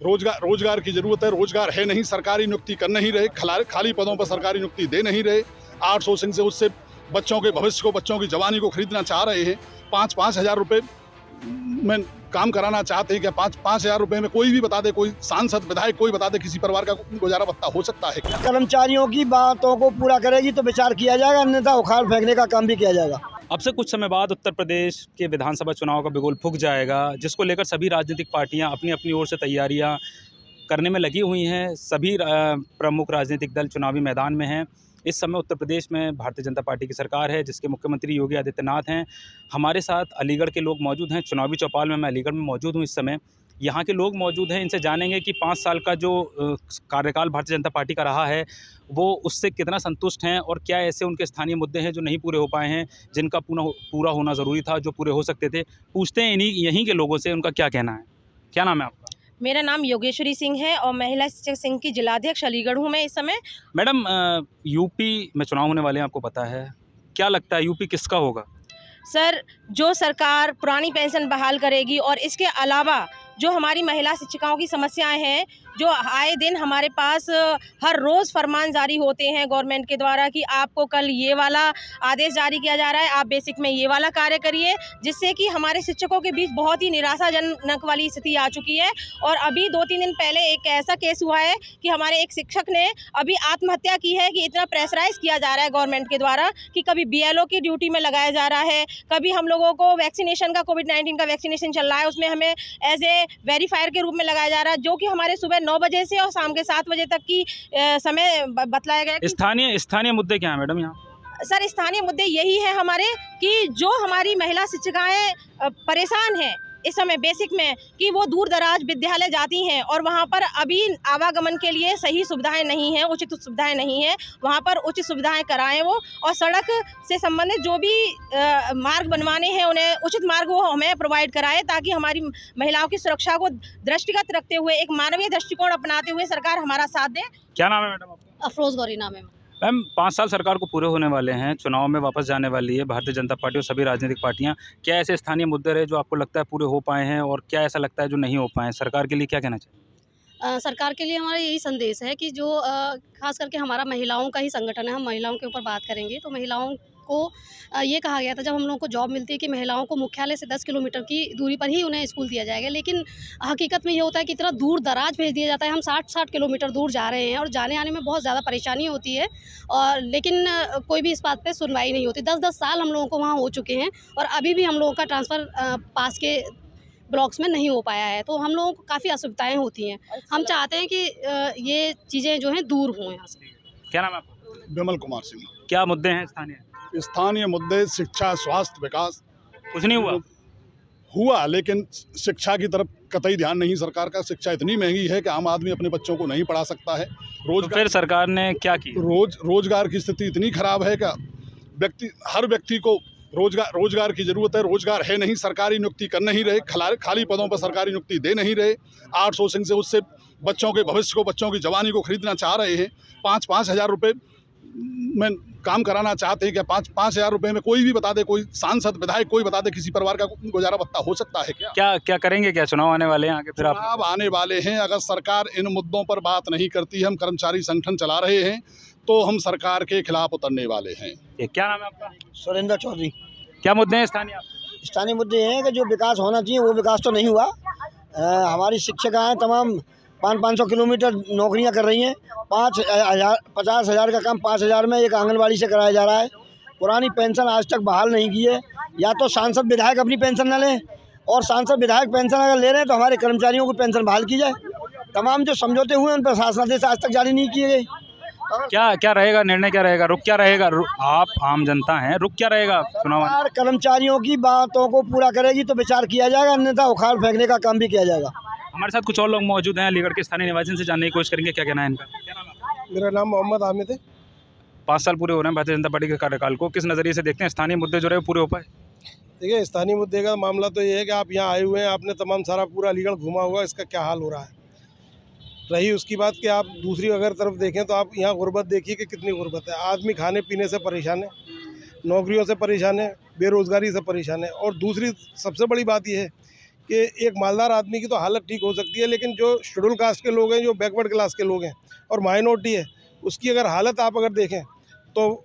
रोजगार की जरूरत है, रोजगार है नहीं, सरकारी नियुक्ति कर नहीं रहे, खाली पदों पर सरकारी नियुक्ति दे नहीं रहे। आउटसोर्सिंग से उससे बच्चों के भविष्य को, बच्चों की जवानी को खरीदना चाह रहे हैं। 5-5 हजार रुपए में काम कराना चाहते हैं। क्या 5-5 हजार रुपए में कोई भी बता दे, कोई सांसद विधायक कोई बता दे किसी परिवार का गुजारा भत्ता हो सकता है क्या? कर्मचारियों की बातों को पूरा करेगी तो विचार किया जाएगा, अन्यथा उखाड़ फेंकने का काम भी किया जाएगा। अब से कुछ समय बाद उत्तर प्रदेश के विधानसभा चुनाव का बिगुल फूंक जाएगा, जिसको लेकर सभी राजनीतिक पार्टियां अपनी अपनी ओर से तैयारियां करने में लगी हुई हैं। सभी प्रमुख राजनीतिक दल चुनावी मैदान में हैं। इस समय उत्तर प्रदेश में भारतीय जनता पार्टी की सरकार है, जिसके मुख्यमंत्री योगी आदित्यनाथ हैं। हमारे साथ अलीगढ़ के लोग मौजूद हैं। चुनावी चौपाल में मैं अलीगढ़ में मौजूद हूँ इस समय। यहाँ के लोग मौजूद हैं, इनसे जानेंगे कि 5 साल का जो कार्यकाल भारतीय जनता पार्टी का रहा है, वो उससे कितना संतुष्ट हैं और क्या ऐसे उनके स्थानीय मुद्दे हैं जो नहीं पूरे हो पाए हैं, जिनका पूरा होना ज़रूरी था, जो पूरे हो सकते थे। पूछते हैं यहीं के लोगों से उनका क्या कहना है। क्या नाम है आपका? मेरा नाम योगेश्वरी सिंह है और महिला शिक्षक संघ की जिलाध्यक्ष अलीगढ़ हूँ मैं इस समय। मैडम, यूपी में चुनाव होने वाले हैं, आपको पता है। क्या लगता है यूपी किसका होगा? सर, जो सरकार पुरानी पेंशन बहाल करेगी और इसके अलावा जो हमारी महिला शिक्षिकाओं की समस्याएं हैं, जो आए दिन हमारे पास हर रोज़ फरमान जारी होते हैं गवर्नमेंट के द्वारा कि आपको कल ये वाला आदेश जारी किया जा रहा है, आप बेसिक में ये वाला कार्य करिए, जिससे कि हमारे शिक्षकों के बीच बहुत ही निराशाजनक वाली स्थिति आ चुकी है। और अभी 2-3 दिन पहले एक ऐसा केस हुआ है कि हमारे एक शिक्षक ने अभी आत्महत्या की है कि इतना प्रेशराइज किया जा रहा है गवर्नमेंट के द्वारा कि कभी BLO की ड्यूटी में लगाया जा रहा है, कभी हम लोगों को वैक्सीनेशन का कोविड-19 का वैक्सीनेशन चल रहा है, उसमें हमें एज ए वेरीफायर के रूप में लगाया जा रहा है, जो कि हमारे सुबह 9 बजे से और शाम के 7 बजे तक की समय बतलाया गया। स्थानीय मुद्दे क्या हैं मैडम यहाँ? सर, स्थानीय मुद्दे यही है हमारे कि जो हमारी महिला शिक्षिकाएं परेशान हैं इस समय बेसिक में कि वो दूर दराज विद्यालय जाती हैं और वहाँ पर अभी आवागमन के लिए सही सुविधाएं नहीं हैं, उचित सुविधाएं नहीं हैं। वहाँ पर उचित सुविधाएं कराएं वो, और सड़क से संबंधित जो भी मार्ग बनवाने हैं उन्हें उचित मार्ग वो हमें प्रोवाइड कराए, ताकि हमारी महिलाओं की सुरक्षा को दृष्टिगत रखते हुए एक मानवीय दृष्टिकोण अपनाते हुए सरकार हमारा साथ दे। क्या नाम है मैडम आपका? अफरोज गौरी नाम है। मैम, 5 साल सरकार को पूरे होने वाले हैं, चुनाव में वापस जाने वाली है भारतीय जनता पार्टी और सभी राजनीतिक पार्टियां। क्या ऐसे स्थानीय मुद्दे रहे जो आपको लगता है पूरे हो पाए हैं, और क्या ऐसा लगता है जो नहीं हो पाए हैं? सरकार के लिए क्या कहना चाहिए? सरकार के लिए हमारा यही संदेश है कि जो खास करके हमारा महिलाओं का ही संगठन है, हम महिलाओं के ऊपर बात करेंगे तो महिलाओं को ये कहा गया था जब हम लोगों को जॉब मिलती है कि महिलाओं को मुख्यालय से 10 किलोमीटर की दूरी पर ही उन्हें स्कूल दिया जाएगा, लेकिन हकीकत में ये होता है कि इतना दूर दराज भेज दिया जाता है। हम 60-60 किलोमीटर दूर जा रहे हैं और जाने आने में बहुत ज़्यादा परेशानी होती है, और लेकिन कोई भी इस बात पे सुनवाई नहीं होती। 10-10 साल हम लोगों को वहाँ हो चुके हैं और अभी भी हम लोगों का ट्रांसफ़र पास के ब्लॉक्स में नहीं हो पाया है, तो हम लोगों को काफ़ी असुविधाएँ होती हैं। हम चाहते हैं कि ये चीज़ें जो हैं दूर हों यहाँ से। क्या नाम है आपका? विमल कुमार सिंह। क्या मुद्दे हैं स्थानीय मुद्दे शिक्षा, स्वास्थ्य, विकास। कुछ नहीं हुआ लेकिन शिक्षा की तरफ कतई ध्यान नहीं सरकार का। शिक्षा इतनी महंगी है कि आम आदमी अपने बच्चों को नहीं पढ़ा सकता है। तो फिर सरकार ने क्या किया? रोजगार की स्थिति इतनी खराब है कि हर व्यक्ति को रोजगार की जरूरत है, रोजगार है नहीं, सरकारी नियुक्ति कर नहीं रहे, खाली पदों पर सरकारी नियुक्ति दे नहीं रहे। आउटसोर्सिंग से उससे बच्चों के भविष्य को, बच्चों की जवानी को खरीदना चाह रहे हैं। 5-5 हजार रुपए में काम कराना चाहते हैं। क्या 5-5 हजार रुपए में कोई भी बता दे, कोई सांसद विधायक कोई बता दे किसी परिवार का गुजारा भत्ता हो सकता है क्या? क्या करेंगे? क्या चुनाव आने वाले हैं आगे? फिर आप चुनाव आने वाले हैं, अगर सरकार इन मुद्दों पर बात नहीं करती, हम कर्मचारी संगठन चला रहे हैं, तो हम सरकार के खिलाफ उतरने वाले हैं। क्या नाम है आपका? सुरेंद्र चौधरी। क्या मुद्दे हैं स्थानीय मुद्दे हैं कि जो विकास होना चाहिए वो विकास तो नहीं हुआ। हमारी शिक्षिकाएँ तमाम 500-500 किलोमीटर नौकरियां कर रही हैं। 50 हजार का काम 5 हजार में एक आंगनबाड़ी से कराया जा रहा है। पुरानी पेंशन आज तक बहाल नहीं की है। या तो सांसद विधायक अपनी पेंशन न लें, और सांसद विधायक पेंशन अगर ले रहे हैं तो हमारे कर्मचारियों की पेंशन बहाल की जाए। तमाम जो समझौते हुए उन पर शासनादेश आज तक जारी नहीं किए गए। क्या रहेगा निर्णय? क्या रहेगा? रुक क्या रहेगा? आप आम जनता हैं, रुक क्या रहेगा चुनाव? कर्मचारियों की बातों को पूरा करेगी तो विचार किया जाएगा, अन्यथा उखाड़ फेंकने का काम भी किया जाएगा। हमारे साथ कुछ और लोग मौजूद हैं अलीगढ़ के स्थानीय निवासी, से जानने की कोशिश करेंगे क्या कहना है इनका। मेरा नाम मोहम्मद आमिद है। 5 साल पूरे हो रहे हैं भारतीय जनता पार्टी के कार्यकाल को, किस नज़रिए से देखते हैं स्थानीय मुद्दे जो रहे पूरे हो पाए? देखिए, स्थानीय मुद्दे का मामला तो ये है कि आप यहाँ आए हुए हैं, आपने तमाम सारा पूरा अलीगढ़ घूमा हुआ, इसका क्या हाल हो रहा है। रही उसकी बात कि आप दूसरी अगर तरफ देखें तो आप यहाँ गुर्बत देखिए कि कितनी गुर्बत है। आदमी खाने पीने से परेशान है, नौकरियों से परेशान है, बेरोज़गारी से परेशान है, और दूसरी सबसे बड़ी बात यह है कि एक मालदार आदमी की तो हालत ठीक हो सकती है, लेकिन जो शेड्यूल कास्ट के लोग हैं, जो बैकवर्ड क्लास के लोग हैं और माइनॉरिटी है, उसकी अगर हालत आप अगर देखें तो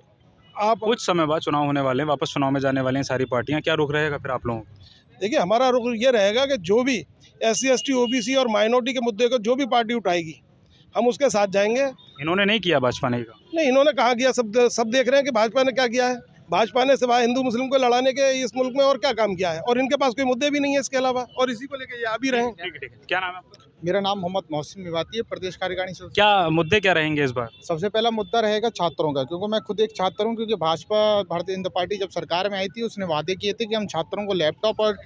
आप कुछ समय बाद चुनाव होने वाले हैं, वापस चुनाव में जाने वाले हैं सारी पार्टियां, क्या रुख रहेगा फिर आप लोगों का? देखिए, हमारा रुख ये रहेगा कि जो भी SC ST OBC और माइनॉरिटी के मुद्दे को जो भी पार्टी उठाएगी हम उसके साथ जाएंगे। इन्होंने नहीं किया भाजपा ने का? नहीं, इन्होंने कहा किया, सब देख रहे हैं कि भाजपा ने क्या किया है। भाजपा ने सिवाय हिंदू मुस्लिम को लड़ाने के इस मुल्क में और क्या काम किया है, और इनके पास कोई मुद्दे भी नहीं है इसके अलावा, और इसी को लेकर ये आ भी रहे हैं। ठीक है। क्या नाम है आपका? मेरा नाम मोहम्मद मोहसिन मेवाती है, प्रदेश कार्यकारिणी से। क्या मुद्दे क्या रहेंगे इस बार? सबसे पहला मुद्दा रहेगा छात्रों का, क्योंकि मैं खुद एक छात्र हूं। क्योंकि भाजपा भारतीय जनता पार्टी जब सरकार में आई थी, उसने वादे किए थे कि हम छात्रों को लैपटॉप और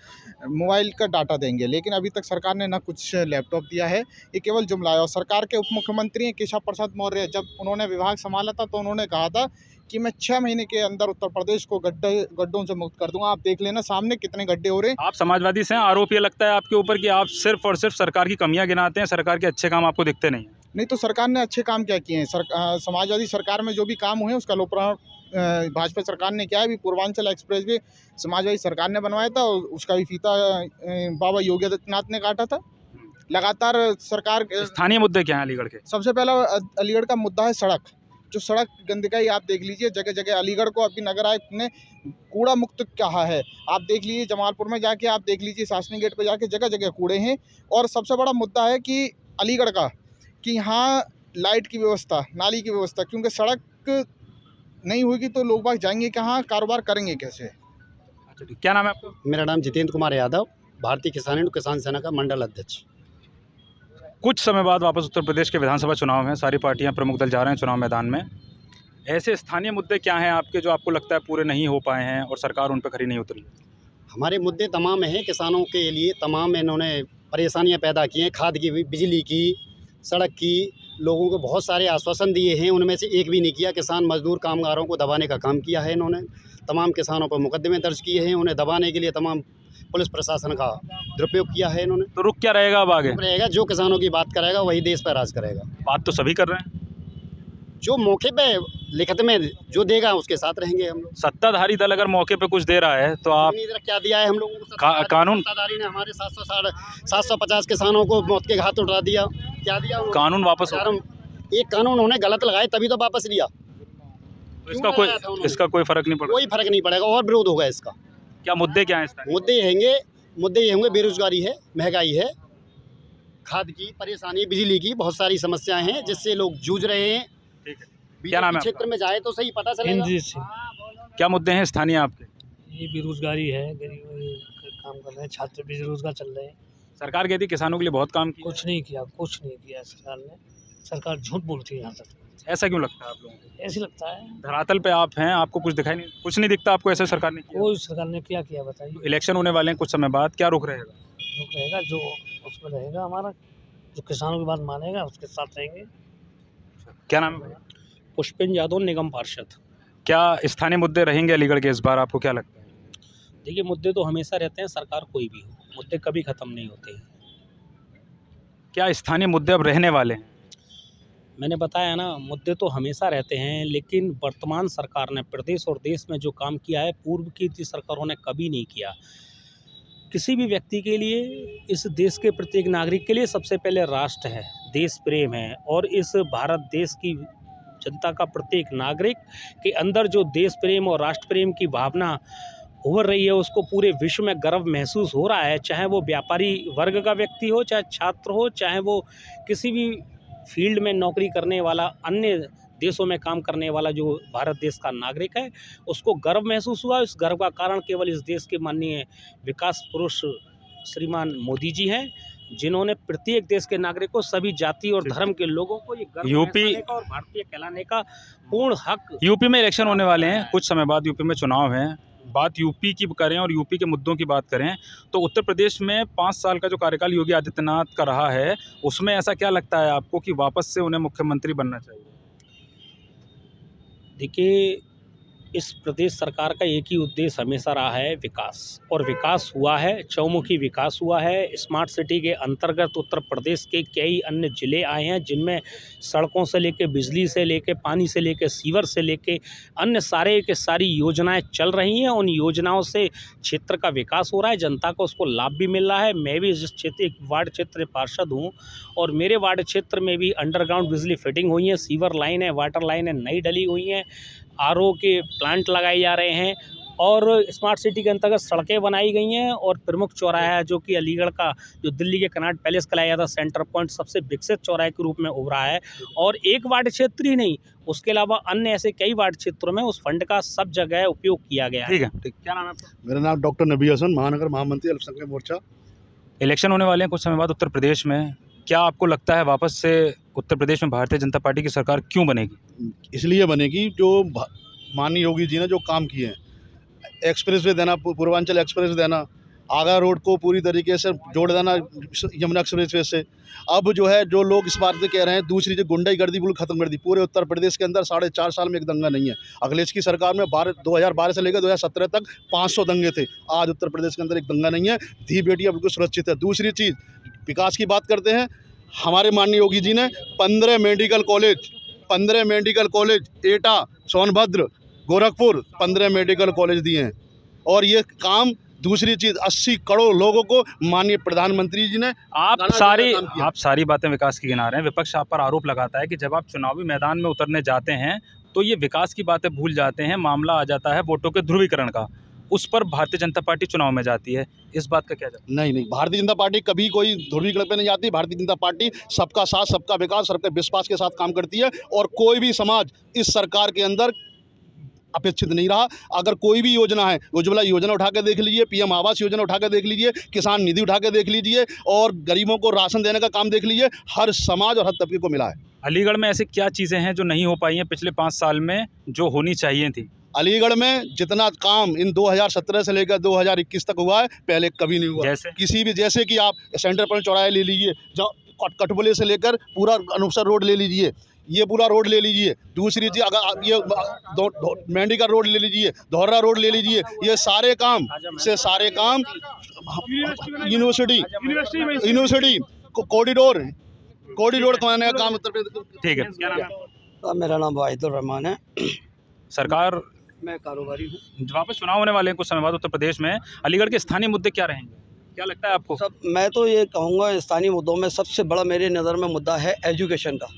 मोबाइल का डाटा देंगे, लेकिन अभी तक सरकार ने ना कुछ लैपटॉप दिया है, ये केवल जुमला है। और सरकार के उप मुख्यमंत्री हैं केशव प्रसाद मौर्य, जब उन्होंने विभाग संभाला था तो उन्होंने कहा था कि मैं 6 महीने के अंदर उत्तर प्रदेश को गड्ढों से मुक्त कर दूंगा। आप देख लेना सामने कितने गड्ढे हो रहे हैं। आप समाजवादी से हैं, आरोप ये लगता है आपके ऊपर कि आप सिर्फ और सिर्फ सरकार की कमियां गिनाते हैं, सरकार के अच्छे काम आपको दिखते नहीं हैं। नहीं तो सरकार ने अच्छे काम क्या किए हैं? समाजवादी सरकार में जो भी काम हुए उसका लोकार्पण भाजपा सरकार ने किया है। अभी पूर्वांचल एक्सप्रेस वे समाजवादी सरकार ने बनवाया था, और उसका भी फीता बाबा योगी आदित्यनाथ ने काटा था। लगातार सरकार स्थानीय मुद्दे क्या हैं अलीगढ़ के? सबसे पहला अलीगढ़ का मुद्दा है सड़क। जो सड़क गंदगी आप देख लीजिए, जगह जगह अलीगढ़ को अभी नगर आयुक्त ने कूड़ा मुक्त कहा है। आप देख लीजिए जमालपुर में जाके, आप देख लीजिए शासनी गेट पे जाके, जगह जगह कूड़े हैं। और सबसे बड़ा मुद्दा है कि अलीगढ़ का, कि यहाँ लाइट की व्यवस्था, नाली की व्यवस्था, क्योंकि सड़क नहीं होगी तो लोग बाग जाएंगे कहाँ, कारोबार करेंगे कैसे? क्या नाम है आपका? मेरा नाम जितेंद्र कुमार यादव, भारतीय किसान सेना का मंडल अध्यक्ष। कुछ समय बाद वापस उत्तर प्रदेश के विधानसभा चुनाव हैं, सारी पार्टियां प्रमुख दल जा रहे हैं चुनाव मैदान में। ऐसे स्थानीय मुद्दे क्या हैं आपके जो आपको लगता है पूरे नहीं हो पाए हैं और सरकार उन पर खरी नहीं उतरी? हमारे मुद्दे तमाम हैं, किसानों के लिए तमाम इन्होंने परेशानियां पैदा की हैं, खाद की, बिजली की, सड़क की, लोगों को बहुत सारे आश्वासन दिए हैं, उनमें से एक भी नहीं किया। किसान मजदूर कामगारों को दबाने का काम किया है इन्होंने। तमाम किसानों पर मुकदमे दर्ज किए हैं, उन्हें दबाने के लिए तमाम पुलिस प्रशासन का दुरुपयोग किया है इन्होंने। तो रुख क्या रहेगा अब आगे? रहेगा जो किसानों की बात करेगा वही देश पर राज करेगा। बात तो सभी कर रहे हैं, जो मौके पे लिखत में जो देगा उसके साथ रहेंगे हम लोग। सत्ताधारी दल अगर मौके पे कुछ दे रहा है तो आप क्या दिया है हम लोगों को? कानून, सत्ताधारी ने हमारे 750 किसानों को मौत के घाट उठा दिया। क्या दिया? कानून वापस हो? एक कानून उन्होंने गलत लगाए तभी तो वापस लिया। तो इसका कोई फर्क नहीं पड़ेगा? कोई फर्क नहीं पड़ेगा, और विरोध होगा इसका। क्या मुद्दे क्या हैं? मुद्दे ये होंगे, बेरोजगारी है, महंगाई है, खाद की परेशानी, बिजली की बहुत सारी समस्याएं हैं जिससे लोग जूझ रहे हैं। ठीक है, क्या नाम है आपका? क्षेत्र में जाए तो सही पता चलेगा। क्या मुद्दे हैं स्थानीय आपके? ये बेरोजगारी है, गरीब काम कर रहे हैं, छात्र बेरोजगार चल रहे हैं। सरकार कहती है किसानों के लिए बहुत काम किया। कुछ नहीं किया सरकार ने। सरकार झूठ बोलती है यहाँ तक। ऐसा क्यों लगता है आप लोगों को? ऐसे लगता है, धरातल पे आप हैं, आपको कुछ दिखाई नहीं, कुछ नहीं दिखता आपको ऐसे सरकार ने किया? कोई सरकार ने क्या किया बताइए। इलेक्शन होने वाले हैं कुछ समय बाद, क्या रुख रहेगा? रुख रहेगा जो उसमें रहेगा हमारा, जो किसानों की बात मानेगा उसके साथ रहेंगे। क्या नाम है? पुष्पेंद्र यादव, निगम पार्षद। क्या स्थानीय मुद्दे रहेंगे अलीगढ़ के इस बार, आपको क्या लगता है? देखिए, मुद्दे तो हमेशा रहते हैं, सरकार कोई भी हो, मुद्दे कभी ख़त्म नहीं होते हैं। क्या स्थानीय मुद्दे अब रहने वाले हैं? मैंने बताया ना, मुद्दे तो हमेशा रहते हैं, लेकिन वर्तमान सरकार ने प्रदेश और देश में जो काम किया है पूर्व की सरकारों ने कभी नहीं किया। किसी भी व्यक्ति के लिए, इस देश के प्रत्येक नागरिक के लिए सबसे पहले राष्ट्र है, देश प्रेम है, और इस भारत देश की जनता का प्रत्येक नागरिक के अंदर जो देश प्रेम और राष्ट्र प्रेम की भावना उभर रही है, उसको पूरे विश्व में गर्व महसूस हो रहा है। चाहे वो व्यापारी वर्ग का व्यक्ति हो, चाहे छात्र हो, चाहे वो किसी भी फील्ड में नौकरी करने वाला, अन्य देशों में काम करने वाला जो भारत देश का नागरिक है, उसको गर्व महसूस हुआ। इस गर्व का कारण केवल इस देश के माननीय विकास पुरुष श्रीमान मोदी जी हैं, जिन्होंने प्रत्येक देश के नागरिक को, सभी जाति और धर्म के लोगों को ये गर्व यूपी और भारतीय कहलाने का पूर्ण हक। यूपी में इलेक्शन होने वाले हैं, कुछ समय बाद यूपी में चुनाव है। बात यूपी की करें और यूपी के मुद्दों की बात करें तो उत्तर प्रदेश में 5 साल का जो कार्यकाल योगी आदित्यनाथ का रहा है, उसमें ऐसा क्या लगता है आपको कि वापस से उन्हें मुख्यमंत्री बनना चाहिए? देखिए, इस प्रदेश सरकार का एक ही उद्देश्य हमेशा रहा है विकास, और विकास हुआ है, चौमुखी विकास हुआ है। स्मार्ट सिटी के अंतर्गत उत्तर प्रदेश के कई अन्य ज़िले आए हैं, जिनमें सड़कों से लेके बिजली से लेके पानी से लेके सीवर से लेके अन्य सारे के सारी योजनाएं चल रही हैं। उन योजनाओं से क्षेत्र का विकास हो रहा है, जनता को उसको लाभ भी मिल रहा है। मैं भी इस क्षेत्र एक वार्ड क्षेत्र पार्षद हूँ, और मेरे वार्ड क्षेत्र में भी अंडरग्राउंड बिजली फिटिंग हुई है, सीवर लाइन है, वाटर लाइन है, नई डली हुई हैं, आरओ के प्लांट लगाए जा रहे हैं, और स्मार्ट सिटी के अंतर्गत सड़कें बनाई गई हैं। और प्रमुख चौराहा है जो कि अलीगढ़ का, जो दिल्ली के कनॉट पैलेस कहलाया जाता है, सेंटर पॉइंट सबसे विकसित चौराहे के रूप में उभरा है। और एक वार्ड क्षेत्र ही नहीं, उसके अलावा अन्य ऐसे कई वार्ड क्षेत्रों में उस फंड का सब जगह उपयोग किया गया है। ठीक है, ठीक। क्या नाम है आपका? मेरा नाम डॉक्टर नबी हसन, महानगर महामंत्री अल्पसंख्यक मोर्चा। इलेक्शन होने वाले हैं कुछ समय बाद उत्तर प्रदेश में, क्या आपको लगता है वापस से उत्तर प्रदेश में भारतीय जनता पार्टी की सरकार क्यों बनेगी? इसलिए बनेगी जो माननीय योगी जी ने जो काम किए हैं, एक्सप्रेस वे देना, पूर्वांचल एक्सप्रेस देना, आगरा रोड को पूरी तरीके से जोड़ देना यमुना एक्सप्रेस वे से। अब जो है, जो लोग इस बात से कह रहे हैं, दूसरी जो गुंडागर्दी बिल्कुल खत्म कर दी। पूरे उत्तर प्रदेश के अंदर 4.5 साल में एक दंगा नहीं है। अखिलेश की सरकार में 2012 से लेकर 2017 तक 500 दंगे थे। आज उत्तर प्रदेश के अंदर एक दंगा नहीं है। धी बेटियाँ बिल्कुल सुरक्षित है। दूसरी चीज़, विकास की बात करते हैं, हमारे माननीय योगी जी ने 15 मेडिकल कॉलेज एटा, सोनभद्र, गोरखपुर 15 मेडिकल कॉलेज दिए हैं। और ये काम, दूसरी चीज़, 80 करोड़ लोगों को माननीय प्रधानमंत्री जी ने आप सारी बातें विकास की गिना रहे हैं। विपक्ष आप पर आरोप लगाता है कि जब आप चुनावी मैदान में उतरने जाते हैं तो ये विकास की बातें भूल जाते हैं, मामला आ जाता है वोटों के ध्रुवीकरण का। उस पर भारतीय जनता पार्टी चुनाव में जाती है, इस बात का क्या जवाब? नहीं, भारतीय जनता पार्टी कभी कोई ध्रुवीकरण पे नहीं जाती। भारतीय जनता पार्टी सबका साथ, सबका विकास, सबके विश्वास के साथ काम करती है। और कोई भी समाज इस सरकार के अंदर अपेक्षित नहीं रहा। अगर कोई भी योजना है, उज्ज्वला योजना उठा के देख लीजिए, पीएम आवास योजना उठा के देख लीजिए, किसान निधि उठा के देख लीजिए, और गरीबों को राशन देने का काम देख लीजिए, हर समाज और हर तबके को मिला है। अलीगढ़ में ऐसी क्या चीज़ें हैं जो नहीं हो पाई हैं पिछले 5 साल में, जो होनी चाहिए थी? अलीगढ़ में जितना काम इन 2017 से लेकर 2021 तक हुआ है, पहले कभी नहीं हुआ। जैसे कि आप सेंटर पॉइंट चौराहे ले लीजिए, कटबले से लेकर पूरा अनूपसर रोड ले लीजिए, ये पूरा रोड ले लीजिए। दूसरी चीज़, अगर आप ये मेंढीगढ़ रोड ले लीजिए, धौरा रोड ले लीजिए, ये सारे काम यूनिवर्सिटी कॉरिडोर बनाने का काम उत्तर प्रदेश। ठीक है, क्या नाम है? मेरा नाम वाहिदुर रहमान है। सरकार, मैं कारोबारी हूँ। वापस चुनाव होने वाले हैं कुछ समय बाद उत्तर प्रदेश में, अलीगढ़ के स्थानीय मुद्दे क्या रहेंगे, क्या लगता है आपको? मैं तो ये कहूँगा, स्थानीय मुद्दों में सबसे बड़ा मेरे नज़र में मुद्दा है एजुकेशन का।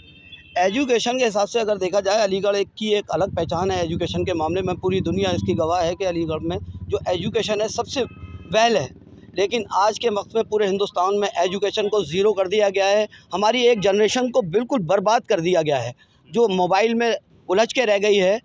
एजुकेशन के हिसाब से अगर देखा जाए, अलीगढ़ की एक अलग पहचान है एजुकेशन के मामले में। पूरी दुनिया इसकी गवाह है कि अलीगढ़ में जो एजुकेशन है सबसे वेल है। लेकिन आज के वक्त में पूरे हिंदुस्तान में एजुकेशन को ज़ीरो कर दिया गया है। हमारी एक जनरेशन को बिल्कुल बर्बाद कर दिया गया है, जो मोबाइल में उलझ के रह गई है।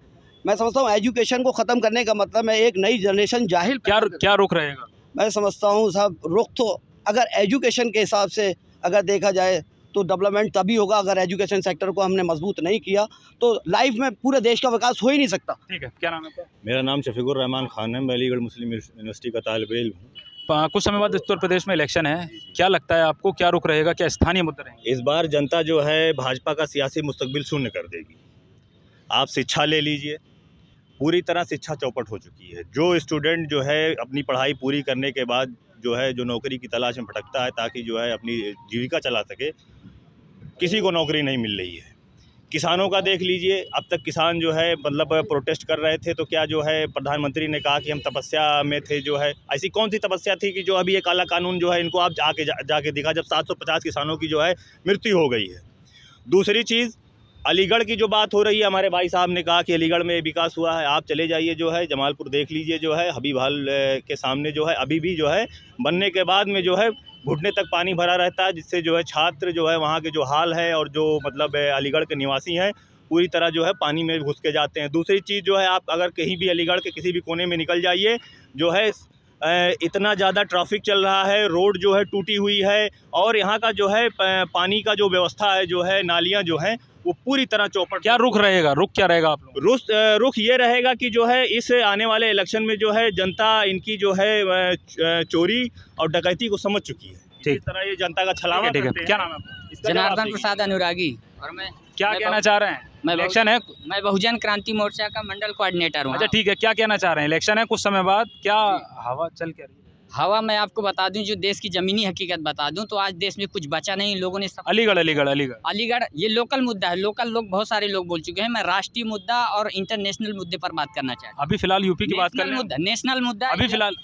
मैं समझता हूँ एजुकेशन को ख़त्म करने का मतलब है एक नई जनरेशन जाहिल। क्या रुख रहेगा? मैं समझता हूँ साहब, रुख तो अगर एजुकेशन के हिसाब से अगर देखा जाए तो डेवलपमेंट तभी होगा अगर एजुकेशन सेक्टर को हमने मजबूत नहीं किया तो लाइफ में पूरे देश का विकास हो ही नहीं सकता। ठीक है, क्या नाम है आपका? मेरा नाम शफीकुर रहमान खान है, मैं अलीगढ़ मुस्लिम यूनिवर्सिटी का तालिब इल्म हूँ। कुछ समय बाद उत्तर प्रदेश में इलेक्शन है, क्या लगता है आपको, क्या रुख रहेगा, क्या स्थानीय मुद्दे रहेंगे? इस बार जनता जो है भाजपा का सियासी मुस्तकबिल शून्य कर देगी। आप शिक्षा ले लीजिए, पूरी तरह शिक्षा चौपट हो चुकी है। जो स्टूडेंट जो है अपनी पढ़ाई पूरी करने के बाद जो है जो नौकरी की तलाश में भटकता है ताकि जो है अपनी जीविका चला सके, किसी को नौकरी नहीं मिल रही है। किसानों का देख लीजिए, अब तक किसान जो है मतलब प्रोटेस्ट कर रहे थे तो क्या जो है प्रधानमंत्री ने कहा कि हम तपस्या में थे। जो है ऐसी कौन सी तपस्या थी कि जो अभी ये काला कानून जो है इनको आप जाके दिखा, जब 750 किसानों की जो है मृत्यु हो गई है। दूसरी चीज़, अलीगढ़ की जो बात हो रही है, हमारे भाई साहब ने कहा कि अलीगढ़ में विकास हुआ है। आप चले जाइए जो है जमालपुर देख लीजिए, जो है हबीब हाल के सामने जो है अभी भी जो है बनने के बाद में जो है घुटने तक पानी भरा रहता है, जिससे जो है छात्र जो है वहाँ के जो हाल है और जो मतलब अलीगढ़ के निवासी हैं पूरी तरह जो है पानी में घुस के जाते हैं। दूसरी चीज़ जो है, आप अगर कहीं भी अलीगढ़ के किसी भी कोने में निकल जाइए, जो है इतना ज़्यादा ट्रैफिक चल रहा है, रोड जो है टूटी हुई है, और यहाँ का जो है पानी का जो व्यवस्था है, जो है नालियाँ जो हैं वो पूरी तरह चौपट। क्या रुख रहेगा, रुख क्या रहेगा आप लोग? रुख ये रहेगा कि जो है इस आने वाले इलेक्शन में जो है जनता इनकी जो है चोरी और डकैती को समझ चुकी है। इस तरह ये जनता का छलावा करते हैं। क्या नाम है आपका? जनार्दन प्रसाद अनुरागी। और मैं क्या कहना चाह रहे हैं? इलेक्शन है, मैं बहुजन क्रांति मोर्चा का मंडल कोऑर्डिनेटर हूँ। अच्छा ठीक है, क्या कहना चाह रहे हैं? इलेक्शन है कुछ समय बाद, क्या हवा चल क्या रही है? हवा मैं आपको बता दूं, जो देश की ज़मीनी हकीकत बता दूं तो आज देश में कुछ बचा नहीं। लोगों ने सब अलीगढ़ ये लोकल मुद्दा है। लोकल लोग, बहुत सारे लोग बोल चुके हैं। मैं राष्ट्रीय मुद्दा और इंटरनेशनल मुद्दे पर बात करना चाहता हूं। अभी फिलहाल यूपी की बात कर रहे हैं। नेशनल मुद्दा अभी फिलहाल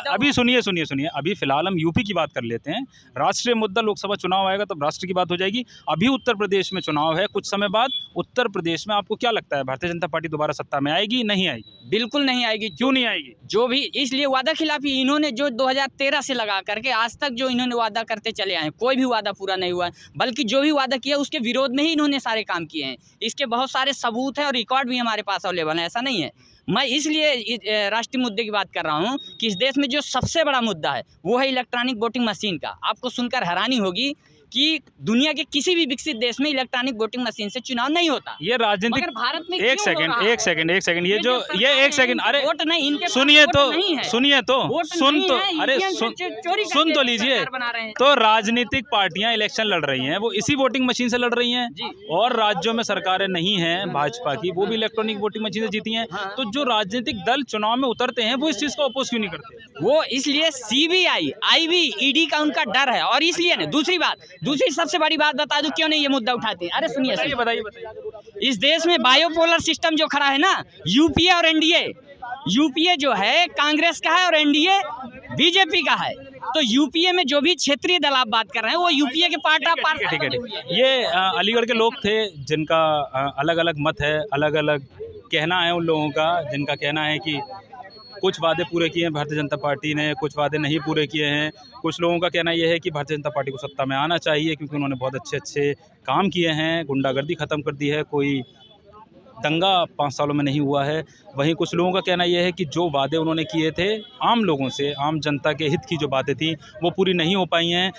अभी सुनिए अभी फिलहाल हम यूपी की बात कर लेते हैं। राष्ट्रीय मुद्दा, लोकसभा चुनाव आएगा तब राष्ट्र की बात हो जाएगी। अभी उत्तर प्रदेश में चुनाव है, कुछ समय बाद उत्तर प्रदेश में आपको क्या लगता है भारतीय जनता पार्टी दोबारा सत्ता में आएगी, नहीं आएगी? बिल्कुल नहीं आएगी। क्यों नहीं आएगी? जो भी इसलिए वादा खिलाफी इन्होंने जो 2013 से लगा करके आज तक जो इन्होंने वादा करते चले आए, कोई भी वादा पूरा नहीं हुआ है। बल्कि जो भी वादा किया उसके विरोध में ही इन्होंने सारे काम किए हैं। इसके बहुत सारे सबूत हैं और रिकॉर्ड भी हमारे पास अवेलेबल है, ऐसा नहीं है। मैं इसलिए राष्ट्रीय मुद्दे की बात कर रहा हूं कि इस देश में जो सबसे बड़ा मुद्दा है वो है इलेक्ट्रॉनिक वोटिंग मशीन का। आपको सुनकर हैरानी होगी कि दुनिया के किसी भी विकसित देश में इलेक्ट्रॉनिक वोटिंग मशीन से चुनाव नहीं होता। ये राजनीतिक, मगर भारत में एक सेकंड ये एक सेकंड एक सेकंड, अरे वोट नहीं, इनके सुनिए तो सुन तो लीजिए। तो राजनीतिक पार्टियां इलेक्शन लड़ रही हैं, वो इसी वोटिंग मशीन से लड़ रही हैं। और राज्यों में सरकारें नहीं हैं भाजपा की, वो भी इलेक्ट्रॉनिक वोटिंग मशीन से जीती हैं। तो जो राजनीतिक दल चुनाव में उतरते हैं वो इस चीज को अपोज क्यों नहीं करते? वो इसलिए CBI, IB, ED का उनका डर है। और इसलिए ना, दूसरी सबसे बड़ी बात बता दूं क्यों नहीं ये मुद्दा उठाते हैं। अरे सुनिए, बताइए। इस देश में बायोपोलर सिस्टम जो खड़ा है ना, यूपीए और एनडीए। यूपीए जो है कांग्रेस का है और एनडीए बीजेपी का है। तो यूपीए में जो भी क्षेत्रीय दल आप बात कर रहे हैं वो यूपीए के पार्ट। ठीक है। ये अलीगढ़ के लोग थे जिनका अलग अलग मत है, अलग अलग कहना है उन लोगों का, जिनका कहना है कि कुछ वादे पूरे किए हैं भारतीय जनता पार्टी ने, कुछ वादे नहीं पूरे किए हैं। कुछ लोगों का कहना यह है कि भारतीय जनता पार्टी को सत्ता में आना चाहिए क्योंकि उन्होंने बहुत अच्छे काम किए हैं, गुंडागर्दी ख़त्म कर दी है, कोई दंगा 5 सालों में नहीं हुआ है। वहीं कुछ लोगों का कहना यह है कि जो वादे उन्होंने किए थे आम लोगों से, आम जनता के हित की जो बातें थी वो पूरी नहीं हो पाई हैं।